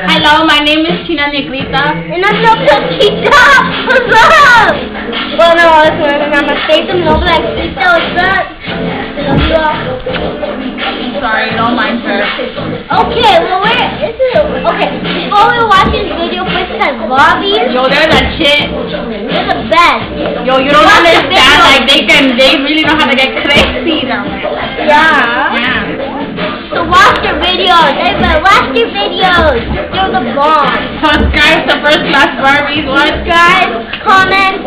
Hello, my name is China Negrita. And I'm no Paquita. What's up? Well, no, it's when I'm a face and no like Paquita. What's up? Sorry, don't mind her. Okay, well, where is it? Okay, before we watch this video, first has lobbies. Yo, they're the shit. They're the best. Yo, you don't understand. Like they really know how to get crazy down there. Yeah. So watch their videos. Everybody, watch their videos. They're the bomb. Subscribe to First Class Barbies. Subscribe, comment,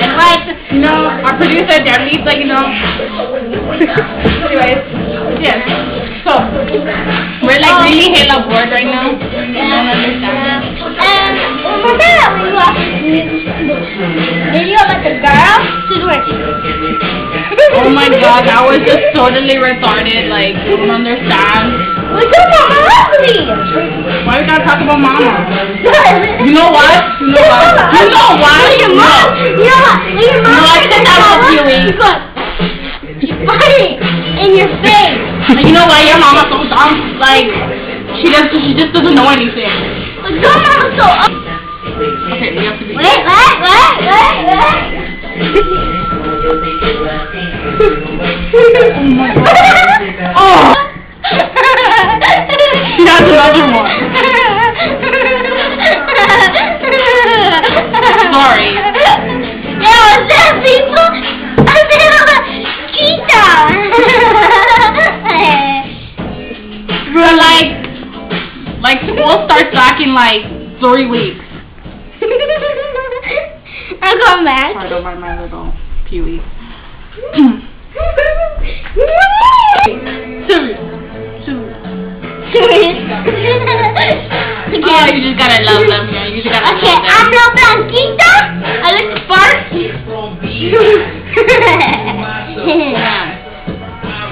And like, you know, our producer, Darlita, you know. Anyways, yes. So, we're like really hella bored right now. I don't understand. And remember that we watched this video about the girl? She's wearing. Oh my god, that was just totally retarded. Like, you don't understand. We talk about ugly. Why you gotta talk about mama? You know what? You know what? You know what? Look at your mom. You know what? Look at your mom. No, I said that was Huey. She's funny in your face. And you know why your mama's so dumb? Like, she just doesn't know anything. But your mama's so Okay, we have to be. Wait. Oh! She has another one. Sorry. Yo, what's up, people? I'm Cheetah. We're like school starts back in like 3 weeks. I'm going back. I don't mind my little peewee. Oh, you just gotta love them, yeah. You just gotta Okay, love them. I'm no Blanquita. I like Spark.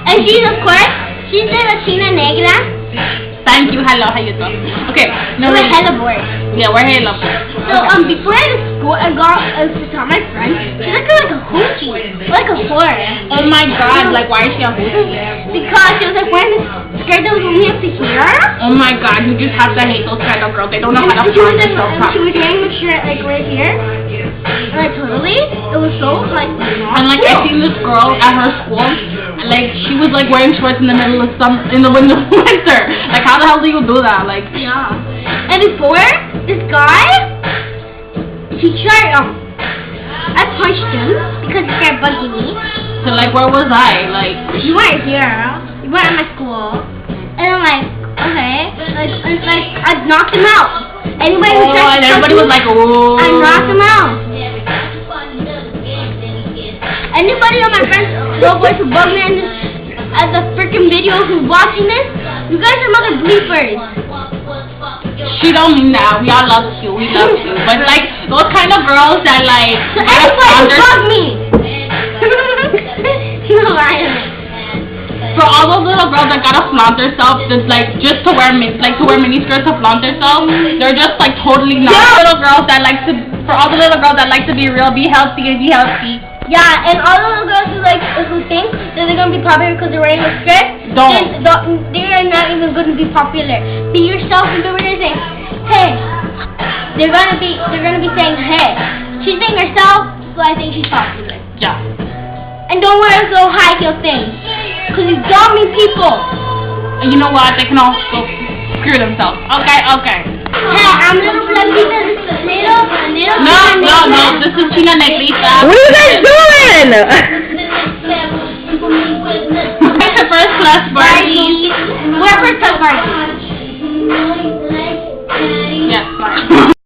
And she's, of course, she's the Latina Negra. Thank you. Hello, how you doing? Okay, no, We're hella bored. yeah, we're hella bored. So, before I went to school, I saw my friend. She's like a hoochie, like a whore. Oh my god, like why is she a hoochie? Because she was like wearing this skirt that was only up to here. Oh my god, you just have to hate those kind of girls. They don't know how to And she was flaunt themselves she properly. was wearing the shirt like right here. Like totally. It was so like. And like I seen this girl at her school, and, like she was like wearing shorts in the middle of winter. Like how the hell do you do that? Like Yeah. And before this guy, he tried. I punched him because he started bugging me. so like where was I? Like You weren't here. You weren't at my school. And I'm like, okay. Like I knocked him out. Anybody who tried and to everybody touch was me, like, oh. I knocked him out. Anybody on my friends little boys who bug me at the freaking video who's watching this, you guys are mother bleepers. She don't mean that. We all love you. We love you. But like those kind of girls that like So anybody bug me. You're lying. for all those little girls that gotta flaunt themselves, just to wear mini skirts to flaunt themselves, they're just like totally not. Yeah. Little girls that for all the little girls that like to be real, be healthy and be healthy. Yeah, and all the little girls who think that they're gonna be popular because they're wearing a skirt, Don't. they are not even gonna be popular. Be yourself and do what you're saying. Hey, they're gonna be saying hey. She's saying herself, so I think she's popular. Yeah. And don't wear those high heel things, cause you dummy people. And you know what? They can all go screw themselves. Okay. Hey, I'm little Blanquita, little. No. This is China Negrita. What are you guys doing? It's the First Class Barbies.